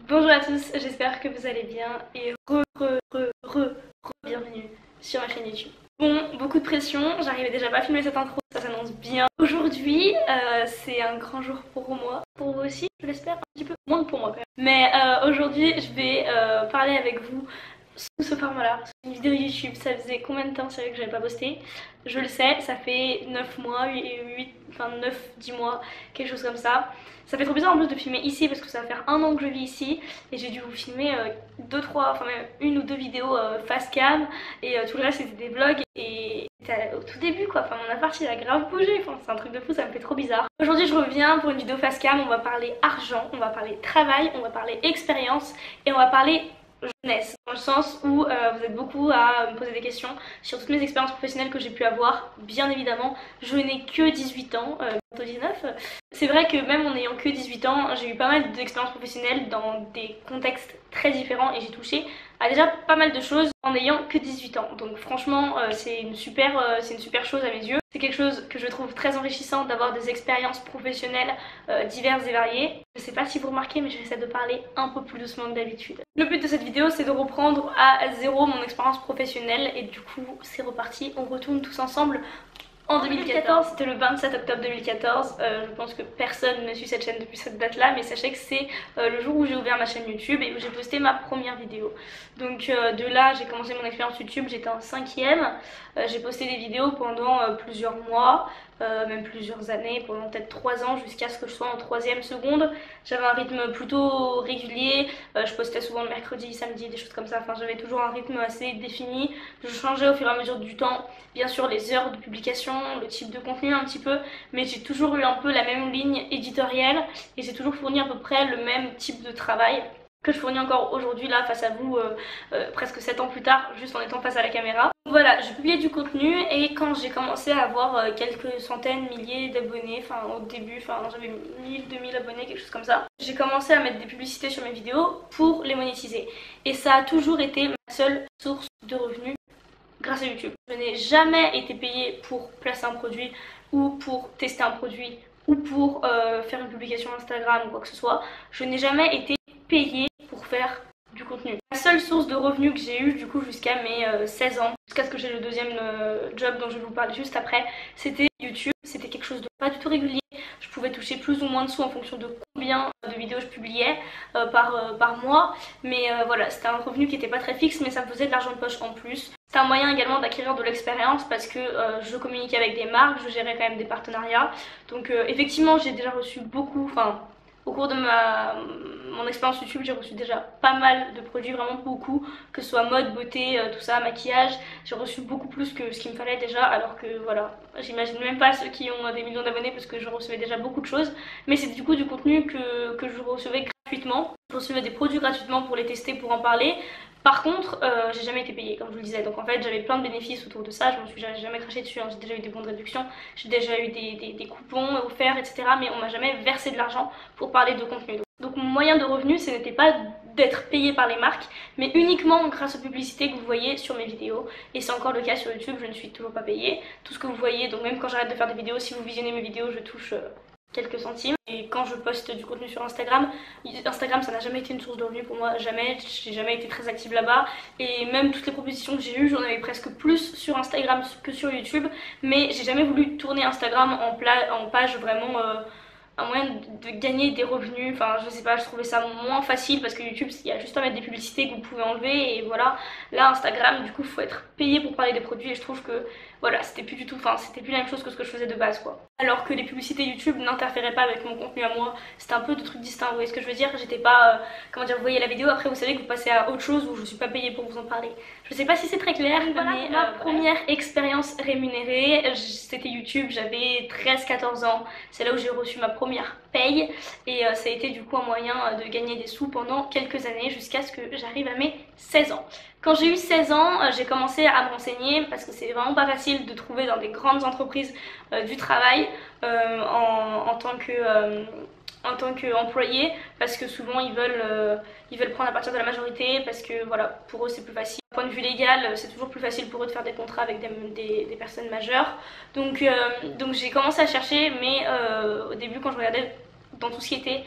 Bonjour à tous, j'espère que vous allez bien et bienvenue sur ma chaîne YouTube. Bon, beaucoup de pression, j'arrivais déjà pas à filmer cette intro, ça s'annonce bien. Aujourd'hui, c'est un grand jour pour moi, pour vous aussi, je l'espère, un petit peu moins que pour moi quand même. Mais aujourd'hui, je vais parler avec vous sous ce format-là, une vidéo YouTube. Ça faisait combien de temps, c'est vrai que j'avais pas posté? Je le sais, ça fait 9 mois, 10 mois, quelque chose comme ça. Ça fait trop bizarre en plus de filmer ici parce que ça va faire un an que je vis ici et j'ai dû vous filmer même une ou deux vidéos face cam et tout le reste c'était des vlogs et c'était au tout début quoi. Enfin mon appart il a grave bougé, enfin, c'est un truc de fou, ça me fait trop bizarre. Aujourd'hui je reviens pour une vidéo face cam, on va parler argent, on va parler travail, on va parler expérience et on va parler jeunesse, dans le sens où vous êtes beaucoup à me poser des questions sur toutes mes expériences professionnelles que j'ai pu avoir. Bien évidemment, je n'ai que 18 ans, bientôt 19. C'est vrai que même en n'ayant que 18 ans, j'ai eu pas mal d'expériences professionnelles dans des contextes très différents et j'ai touché à déjà pas mal de choses en n'ayant que 18 ans. Donc franchement, c'est une super chose à mes yeux. C'est quelque chose que je trouve très enrichissant d'avoir des expériences professionnelles diverses et variées. Je sais pas si vous remarquez, mais j'essaie de parler un peu plus doucement que d'habitude. Le but de cette vidéo, c'est de reprendre à zéro mon expérience professionnelle et du coup, c'est reparti. On retourne tous ensemble en 2014, c'était le 27 octobre 2014, je pense que personne ne suit cette chaîne depuis cette date là, mais sachez que c'est le jour où j'ai ouvert ma chaîne YouTube et où j'ai posté ma première vidéo. Donc de là j'ai commencé mon expérience YouTube, j'étais en 5ème, j'ai posté des vidéos pendant plusieurs mois, même plusieurs années, pendant peut-être 3 ans jusqu'à ce que je sois en 3ème seconde. J'avais un rythme plutôt régulier, je postais souvent le mercredi, samedi, des choses comme ça, enfin j'avais toujours un rythme assez défini, je changeais au fur et à mesure du temps, bien sûr les heures de publication, le type de contenu un petit peu, mais j'ai toujours eu un peu la même ligne éditoriale et j'ai toujours fourni à peu près le même type de travail que je fournis encore aujourd'hui là face à vous presque 7 ans plus tard, juste en étant face à la caméra. Voilà, je publiais du contenu et quand j'ai commencé à avoir quelques centaines, milliers d'abonnés, enfin au début, j'avais 1000, 2000 abonnés, quelque chose comme ça, j'ai commencé à mettre des publicités sur mes vidéos pour les monétiser. Et ça a toujours été ma seule source de revenus grâce à YouTube. Je n'ai jamais été payée pour placer un produit ou pour tester un produit ou pour faire une publication Instagram ou quoi que ce soit. Je n'ai jamais été payée pour faire du contenu. La seule source de revenus que j'ai eu du coup jusqu'à mes 16 ans, jusqu'à ce que j'ai le deuxième job dont je vais vous parler juste après, c'était YouTube. C'était quelque chose de pas du tout régulier. Je pouvais toucher plus ou moins de sous en fonction de combien de vidéos je publiais par mois. Mais voilà, c'était un revenu qui n'était pas très fixe mais ça me faisait de l'argent de poche en plus. C'est un moyen également d'acquérir de l'expérience parce que je communiquais avec des marques, je gérais quand même des partenariats. Donc effectivement j'ai déjà reçu beaucoup, au cours de mon expérience YouTube j'ai reçu déjà pas mal de produits, vraiment beaucoup, que ce soit mode, beauté, tout ça, maquillage. J'ai reçu beaucoup plus que ce qu'il me fallait déjà, alors que voilà, j'imagine même pas ceux qui ont des millions d'abonnés parce que je recevais déjà beaucoup de choses. Mais c'est du coup du contenu que je recevais gratuitement. Je recevais des produits gratuitement pour les tester, pour en parler. Par contre, j'ai jamais été payée comme je vous le disais, donc en fait j'avais plein de bénéfices autour de ça, je me suis jamais craché dessus, hein. J'ai déjà eu des bons de réduction, j'ai déjà eu des coupons offerts, etc. Mais on m'a jamais versé de l'argent pour parler de contenu. Donc mon moyen de revenu ce n'était pas d'être payé par les marques, mais uniquement grâce aux publicités que vous voyez sur mes vidéos. Et c'est encore le cas sur YouTube, je ne suis toujours pas payée. Tout ce que vous voyez, donc même quand j'arrête de faire des vidéos, si vous visionnez mes vidéos, je touche quelques centimes. Et quand je poste du contenu sur Instagram, ça n'a jamais été une source de revenus pour moi, jamais, j'ai jamais été très active là-bas. Et même toutes les propositions que j'ai eues, j'en avais presque plus sur Instagram que sur YouTube. Mais j'ai jamais voulu tourner Instagram en page vraiment un moyen de gagner des revenus. Enfin je sais pas, je trouvais ça moins facile parce que YouTube il y a juste à mettre des publicités que vous pouvez enlever et voilà. Là Instagram du coup il faut être payé pour parler des produits et je trouve que voilà, c'était plus du tout, c'était plus la même chose que ce que je faisais de base quoi. Alors que les publicités YouTube n'interféraient pas avec mon contenu à moi, c'était un peu de trucs distincts, vous voyez ce que je veux dire. J'étais pas, comment dire, vous voyez la vidéo, après vous savez que vous passez à autre chose où je suis pas payée pour vous en parler. Je sais pas si c'est très clair, voilà, mais ma première expérience rémunérée, c'était YouTube, j'avais 13-14 ans, c'est là où j'ai reçu ma première paye et ça a été du coup un moyen de gagner des sous pendant quelques années jusqu'à ce que j'arrive à mes 16 ans. Quand j'ai eu 16 ans, j'ai commencé à me renseigner parce que c'est vraiment pas facile de trouver dans des grandes entreprises du travail en tant qu'employé parce que souvent ils veulent prendre à partir de la majorité parce que voilà, pour eux c'est plus facile. D'un point de vue légal, c'est toujours plus facile pour eux de faire des contrats avec des personnes majeures. Donc j'ai commencé à chercher, mais au début quand je regardais dans tout ce qui était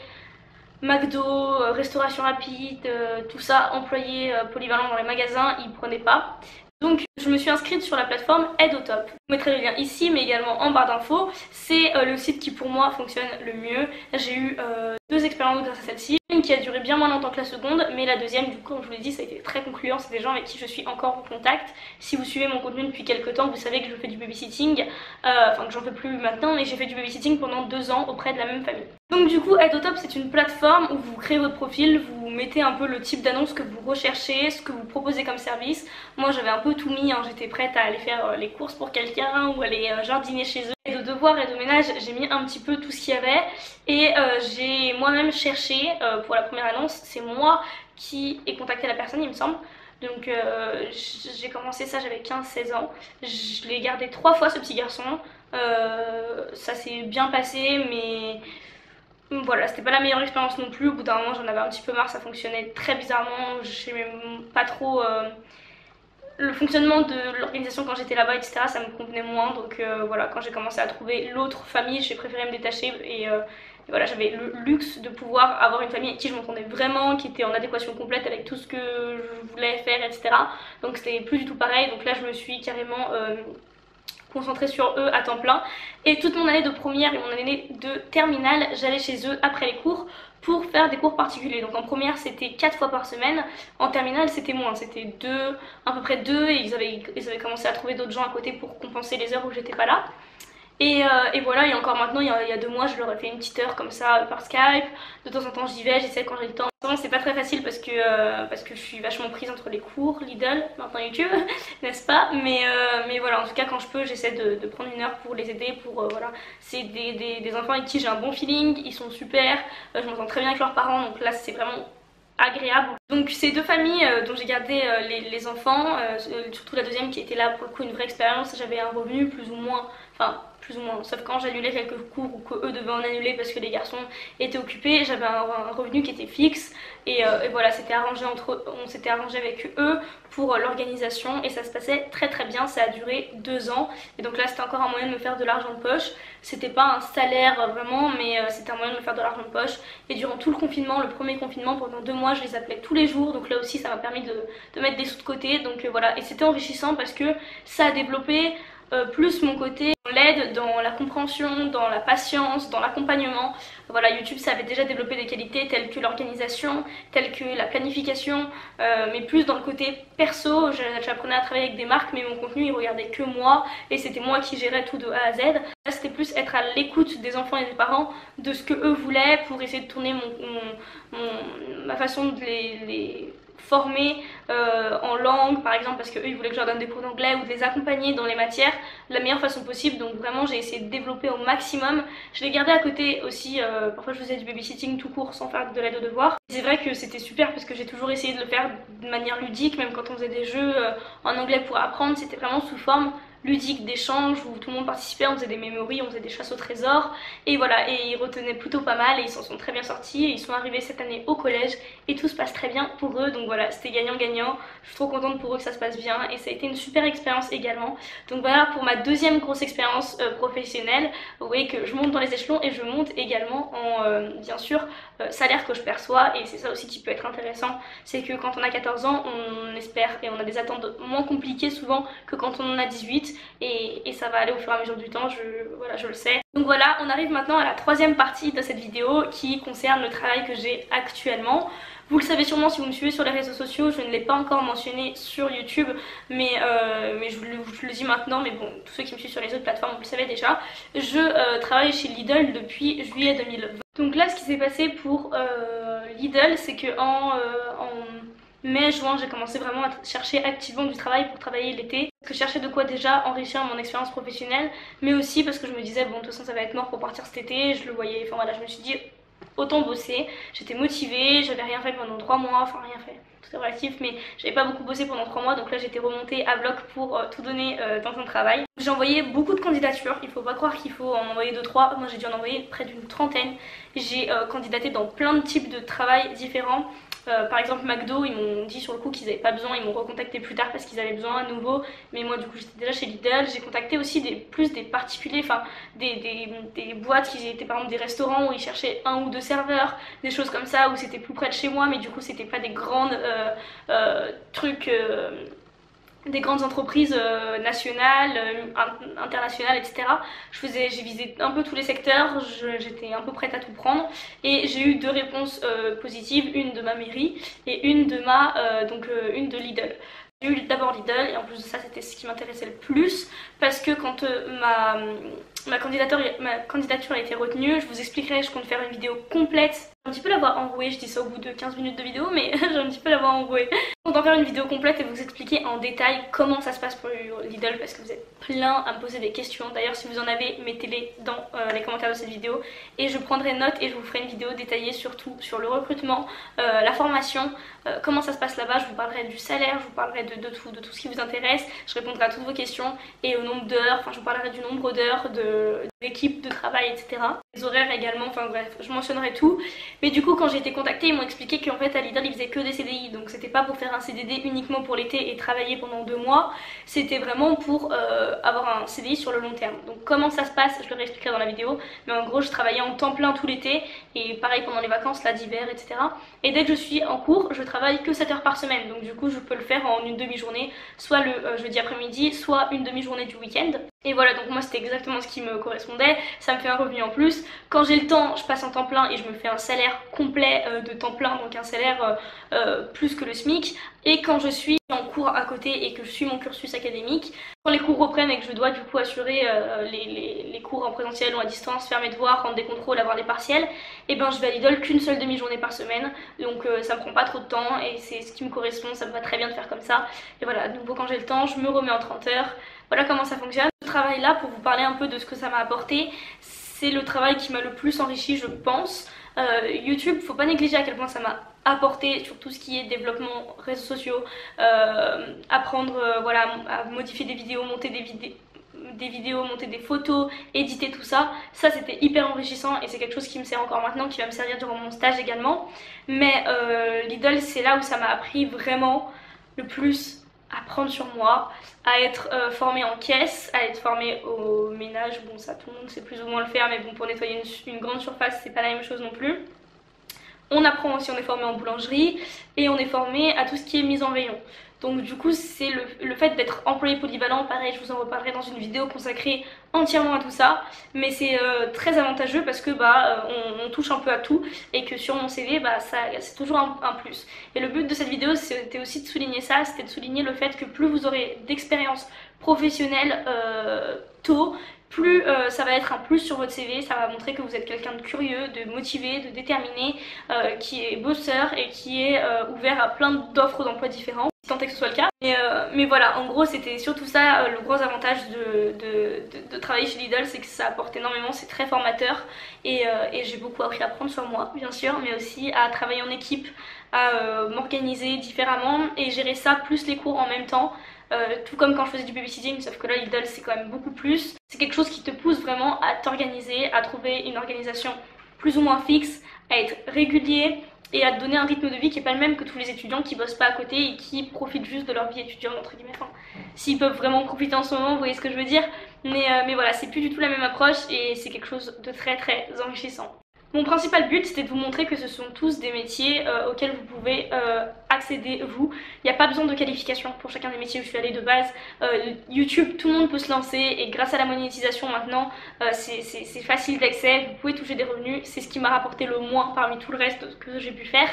McDo, restauration rapide, tout ça, employés polyvalents dans les magasins, ils prenaient pas. Donc je me suis inscrite sur la plateforme Aide au Top. Je mettrai le lien ici mais également en barre d'infos. C'est le site qui pour moi fonctionne le mieux. J'ai eu 2 expériences grâce à celle-ci. Une qui a duré bien moins longtemps que la seconde, mais la deuxième, du coup, comme je vous l'ai dit, ça a été très concluant. C'est des gens avec qui je suis encore en contact. Si vous suivez mon contenu depuis quelques temps, vous savez que je fais du babysitting. Enfin que j'en fais plus maintenant, mais j'ai fait du babysitting pendant 2 ans auprès de la même famille. Donc du coup, Aide au Top, c'est une plateforme où vous créez votre profil, vous mettez un peu le type d'annonce que vous recherchez, ce que vous proposez comme service. Moi j'avais un peu tout mis, hein. J'étais prête à aller faire les courses pour quelqu'un ou aller jardiner chez eux. Et de devoirs et de ménage, j'ai mis un petit peu tout ce qu'il y avait. Et j'ai moi-même cherché pour la première annonce, c'est moi qui ai contacté la personne il me semble. Donc j'ai commencé ça, j'avais 15-16 ans. Je l'ai gardé 3 fois ce petit garçon. Ça s'est bien passé mais... Voilà, c'était pas la meilleure expérience non plus. Au bout d'un moment, j'en avais un petit peu marre, ça fonctionnait très bizarrement. J'aimais pas trop le fonctionnement de l'organisation quand j'étais là-bas, etc. Ça me convenait moins. Donc voilà, quand j'ai commencé à trouver l'autre famille, j'ai préféré me détacher. Et voilà, j'avais le luxe de pouvoir avoir une famille avec qui je m'entendais vraiment, qui était en adéquation complète avec tout ce que je voulais faire, etc. Donc c'était plus du tout pareil. Donc là, je me suis carrément... concentrée sur eux à temps plein, et toute mon année de première et mon année de terminale j'allais chez eux après les cours pour faire des cours particuliers. Donc en première c'était 4 fois par semaine, en terminale c'était moins, c'était à peu près 2, et ils avaient commencé à trouver d'autres gens à côté pour compenser les heures où j'étais pas là. Et voilà, et encore maintenant, il y a 2 mois, je leur ai fait une petite heure comme ça par Skype. De temps en temps, j'y vais, j'essaie quand j'ai le temps. C'est pas très facile parce que je suis vachement prise entre les cours, Lidl, maintenant YouTube, n'est-ce pas, mais voilà, en tout cas, quand je peux, j'essaie de prendre une heure pour les aider. Voilà, c'est des enfants avec qui j'ai un bon feeling, ils sont super, je m'entends très bien avec leurs parents, donc là, c'est vraiment agréable. Donc ces 2 familles dont j'ai gardé les enfants, surtout la deuxième qui était là pour le coup une vraie expérience, j'avais un revenu plus ou moins, sauf quand j'annulais quelques cours ou qu'eux devaient en annuler parce que les garçons étaient occupés, j'avais un revenu qui était fixe. Et voilà, on s'était arrangé avec eux pour l'organisation et ça se passait très très bien. Ça a duré 2 ans et donc là c'était encore un moyen de me faire de l'argent de poche. C'était pas un salaire vraiment, mais c'était un moyen de me faire de l'argent de poche. Et durant tout le confinement, le premier confinement, pendant 2 mois, je les appelais tous les jours. Donc là aussi ça m'a permis de mettre des sous de côté. Donc voilà, et c'était enrichissant parce que ça a développé plus mon côté dans l'aide, dans la compréhension, dans la patience, dans l'accompagnement. Voilà, YouTube ça avait déjà développé des qualités telles que l'organisation, telles que la planification, mais plus dans le côté perso. J'apprenais à travailler avec des marques, mais mon contenu il regardait que moi et c'était moi qui gérais tout de A à Z. Là c'était plus être à l'écoute des enfants et des parents, de ce que eux voulaient pour essayer de tourner ma façon de les former en langue par exemple, parce qu'eux ils voulaient que je leur donne des cours d'anglais ou de les accompagner dans les matières de la meilleure façon possible. Donc vraiment j'ai essayé de développer au maximum. Je l'ai gardé à côté aussi, parfois je faisais du babysitting tout court sans faire de l'aide aux devoirs. C'est vrai que c'était super parce que j'ai toujours essayé de le faire de manière ludique, même quand on faisait des jeux en anglais pour apprendre, c'était vraiment sous forme ludique d'échange où tout le monde participait, on faisait des memories, on faisait des chasses au trésor et voilà, et ils retenaient plutôt pas mal et ils s'en sont très bien sortis et ils sont arrivés cette année au collège et tout se passe très bien pour eux. Donc voilà, c'était gagnant-gagnant, je suis trop contente pour eux que ça se passe bien et ça a été une super expérience également. Donc voilà pour ma deuxième grosse expérience professionnelle. Vous voyez que je monte dans les échelons et je monte également en bien sûr salaire que je perçois, et c'est ça aussi qui peut être intéressant, c'est que quand on a 14 ans on espère et on a des attentes moins compliquées souvent que quand on en a 18 et ça va aller au fur et à mesure du temps, voilà, je le sais. Donc voilà, on arrive maintenant à la troisième partie de cette vidéo qui concerne le travail que j'ai actuellement. Vous le savez sûrement si vous me suivez sur les réseaux sociaux, je ne l'ai pas encore mentionné sur YouTube, mais je le dis maintenant, mais bon, tous ceux qui me suivent sur les autres plateformes, vous le savez déjà. Je travaille chez Lidl depuis juillet 2020. Donc là, ce qui s'est passé pour Lidl, c'est que en mai-juin, j'ai commencé vraiment à chercher activement du travail pour travailler l'été. Parce que je cherchais de quoi déjà enrichir mon expérience professionnelle, mais aussi parce que je me disais, bon, de toute façon, ça va être mort pour partir cet été. Je le voyais, enfin voilà, je me suis dit, autant bosser. J'étais motivée, j'avais rien fait pendant 3 mois, enfin rien fait, tout est relatif, mais j'avais pas beaucoup bossé pendant 3 mois, donc là j'étais remontée à bloc pour tout donner dans un travail. J'ai envoyé beaucoup de candidatures, il faut pas croire qu'il faut en envoyer 2-3, moi j'ai dû en envoyer près d'une trentaine. J'ai candidaté dans plein de types de travail différents. Par exemple McDo, ils m'ont dit sur le coup qu'ils n'avaient pas besoin, ils m'ont recontacté plus tard parce qu'ils avaient besoin à nouveau, mais moi du coup j'étais déjà chez Lidl. J'ai contacté aussi plus des particuliers, enfin des boîtes qui étaient par exemple des restaurants où ils cherchaient un ou deux serveurs, des choses comme ça où c'était plus près de chez moi, mais du coup c'était pas des grandes trucs... des grandes entreprises nationales, internationales, etc. J'ai visé un peu tous les secteurs, j'étais un peu prête à tout prendre et j'ai eu deux réponses positives, une de ma mairie et une de une de Lidl. J'ai eu d'abord Lidl et en plus de ça c'était ce qui m'intéressait le plus parce que quand ma candidature a été retenue, je vous expliquerai, je compte faire une vidéo complète. J'ai un petit peu l'avoir enrouée, je dis ça au bout de 15 minutes de vidéo, mais j'ai un petit peu l'avoir enrouée. Je compte en faire une vidéo complète et vous expliquer en détail comment ça se passe pour Lidl parce que vous êtes plein à me poser des questions. D'ailleurs si vous en avez, mettez-les dans les commentaires de cette vidéo et je prendrai note et je vous ferai une vidéo détaillée surtout sur le recrutement, la formation, comment ça se passe là-bas. Je vous parlerai du salaire, je vous parlerai de tout ce qui vous intéresse, je répondrai à toutes vos questions et au nombre d'heures, enfin je vous parlerai du nombre d'heures, de l'équipe de travail, etc. Les horaires également, enfin bref, je mentionnerai tout. Mais du coup quand j'ai été contactée, ils m'ont expliqué qu'en fait à Lidl ils faisaient que des CDI, donc c'était pas pour faire un CDD uniquement pour l'été et travailler pendant 2 mois, c'était vraiment pour avoir un CDI sur le long terme. Donc comment ça se passe, je le réexpliquerai dans la vidéo, mais en gros je travaillais en temps plein tout l'été et pareil pendant les vacances là d'hiver, etc. Et dès que je suis en cours, je travaille que 7 heures par semaine, donc du coup je peux le faire en une demi-journée, soit le jeudi après-midi, soit une demi-journée du week-end. Et voilà, donc moi c'était exactement ce qui me correspondait, ça me fait un revenu en plus. Quand j'ai le temps, je passe en temps plein et je me fais un salaire complet de temps plein, donc un salaire plus que le SMIC. Et quand je suis en cours à côté et que je suis mon cursus académique, quand les cours reprennent et que je dois du coup assurer les cours en présentiel ou à distance, faire mes devoirs, rendre des contrôles, avoir des partiels, et ben je vais à Lidl qu'une seule demi-journée par semaine, donc ça me prend pas trop de temps et c'est ce qui me correspond, ça me va très bien de faire comme ça. Et voilà, de nouveau quand j'ai le temps, je me remets en 30 heures, voilà comment ça fonctionne. Ce travail là, pour vous parler un peu de ce que ça m'a apporté, c'est le travail qui m'a le plus enrichi je pense. YouTube, faut pas négliger à quel point ça m'a apporté sur tout ce qui est développement, réseaux sociaux, apprendre voilà, à modifier des vidéos, monter des vidéos, monter des photos, éditer tout ça. Ça c'était hyper enrichissant et c'est quelque chose qui me sert encore maintenant, qui va me servir durant mon stage également. Mais Lidl c'est là où ça m'a appris vraiment le plus à prendre sur moi, à être formée en caisse, à être formée au ménage, bon ça tout le monde sait plus ou moins le faire mais bon pour nettoyer une grande surface c'est pas la même chose non plus. On apprend aussi, on est formé en boulangerie et on est formé à tout ce qui est mise en rayon. Donc du coup c'est le fait d'être employé polyvalent, pareil je vous en reparlerai dans une vidéo consacrée entièrement à tout ça, mais c'est très avantageux parce que on touche un peu à tout et que sur mon CV c'est toujours un plus. Et le but de cette vidéo c'était aussi de souligner ça, c'était de souligner le fait que plus vous aurez d'expérience professionnelle tôt, plus ça va être un plus sur votre CV, ça va montrer que vous êtes quelqu'un de curieux, de motivé, de déterminé, qui est bosseur et qui est ouvert à plein d'offres d'emploi différents, si tant est que ce soit le cas. Mais voilà, en gros c'était surtout ça le gros avantage de travailler chez Lidl, c'est que ça apporte énormément, c'est très formateur et j'ai beaucoup appris à prendre sur moi bien sûr, mais aussi à travailler en équipe, à m'organiser différemment et gérer ça plus les cours en même temps. Tout comme quand je faisais du babysitting, sauf que là Lidl c'est quand même beaucoup plus. C'est quelque chose qui te pousse vraiment à t'organiser, à trouver une organisation plus ou moins fixe, à être régulier et à te donner un rythme de vie qui est pas le même que tous les étudiants qui bossent pas à côté et qui profitent juste de leur vie étudiante entre guillemets. Enfin, s'ils peuvent vraiment profiter en ce moment, vous voyez ce que je veux dire. Mais voilà, c'est plus du tout la même approche et c'est quelque chose de très très enrichissant. Mon principal but c'était de vous montrer que ce sont tous des métiers auxquels vous pouvez accéder vous. Il n'y a pas besoin de qualification pour chacun des métiers où je suis allée de base. YouTube, tout le monde peut se lancer et grâce à la monétisation maintenant c'est facile d'accès, vous pouvez toucher des revenus. C'est ce qui m'a rapporté le moins parmi tout le reste que j'ai pu faire.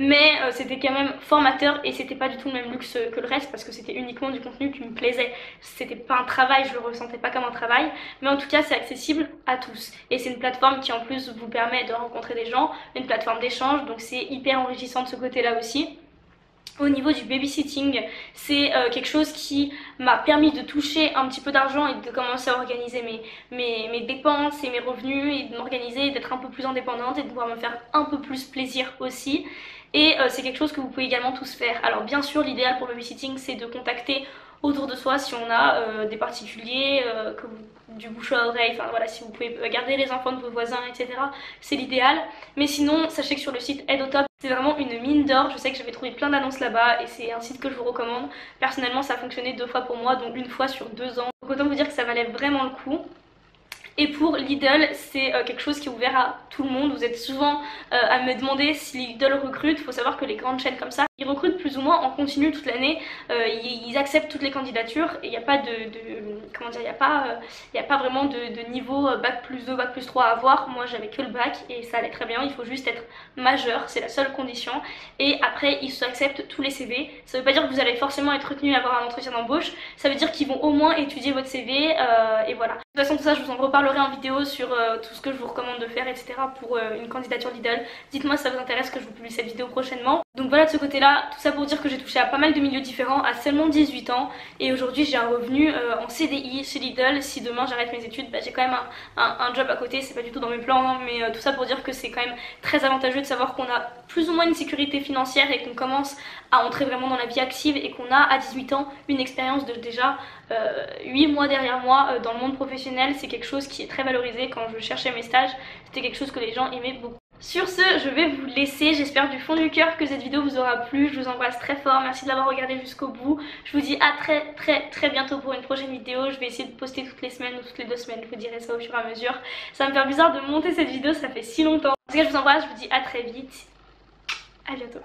Mais c'était quand même formateur et c'était pas du tout le même luxe que le reste parce que c'était uniquement du contenu qui me plaisait. C'était pas un travail, je le ressentais pas comme un travail. Mais en tout cas c'est accessible à tous. Et c'est une plateforme qui en plus vous permet de rencontrer des gens, une plateforme d'échange, donc c'est hyper enrichissant de ce côté là aussi. Au niveau du babysitting, c'est quelque chose qui m'a permis de toucher un petit peu d'argent et de commencer à organiser mes dépenses et mes revenus et de m'organiser, d'être un peu plus indépendante et de pouvoir me faire un peu plus plaisir aussi. Et c'est quelque chose que vous pouvez également tous faire. Alors bien sûr l'idéal pour le babysitting c'est de contacter autour de soi si on a des particuliers, du bouche à oreille, enfin voilà, si vous pouvez garder les enfants de vos voisins, etc. C'est l'idéal. Mais sinon, sachez que sur le site Aide au Top, c'est vraiment une mine d'or. Je sais que j'avais trouvé plein d'annonces là-bas et c'est un site que je vous recommande. Personnellement, ça a fonctionné 2 fois pour moi, dont une fois sur 2 ans. Donc autant vous dire que ça valait vraiment le coup. Et pour Lidl, c'est quelque chose qui est ouvert à tout le monde. Vous êtes souvent à me demander si Lidl recrute. Il faut savoir que les grandes chaînes comme ça, ils recrutent plus ou moins en continu toute l'année. Ils acceptent toutes les candidatures et il n'y a pas comment dire, il y a pas vraiment de niveau bac plus 2, bac plus 3 à avoir. Moi j'avais que le bac et ça allait très bien. Il faut juste être majeur, c'est la seule condition. Et après ils acceptent tous les CV. Ça veut pas dire que vous allez forcément être retenu à avoir un entretien d'embauche. Ça veut dire qu'ils vont au moins étudier votre CV et voilà. De toute façon tout ça je vous en reparlerai en vidéo sur tout ce que je vous recommande de faire, etc. pour une candidature Lidl. Dites-moi si ça vous intéresse que je vous publie cette vidéo prochainement. Donc voilà de ce côté là, tout ça pour dire que j'ai touché à pas mal de milieux différents à seulement 18 ans et aujourd'hui j'ai un revenu en CDI chez Lidl. Si demain j'arrête mes études, bah, j'ai quand même un job à côté, c'est pas du tout dans mes plans hein, mais tout ça pour dire que c'est quand même très avantageux de savoir qu'on a plus ou moins une sécurité financière et qu'on commence à entrer vraiment dans la vie active et qu'on a à 18 ans une expérience de déjà 8 mois derrière moi dans le monde professionnel. C'est quelque chose qui est très valorisé. Quand je cherchais mes stages, c'était quelque chose que les gens aimaient beaucoup. Sur ce, je vais vous laisser. J'espère du fond du cœur que cette vidéo vous aura plu. Je vous embrasse très fort. Merci de l'avoir regardé jusqu'au bout. Je vous dis à très bientôt pour une prochaine vidéo. Je vais essayer de poster toutes les semaines ou toutes les 2 semaines. Je vous dirai ça au fur et à mesure. Ça va me faire bizarre de monter cette vidéo. Ça fait si longtemps. En tout cas, je vous embrasse. Je vous dis à très vite. À bientôt.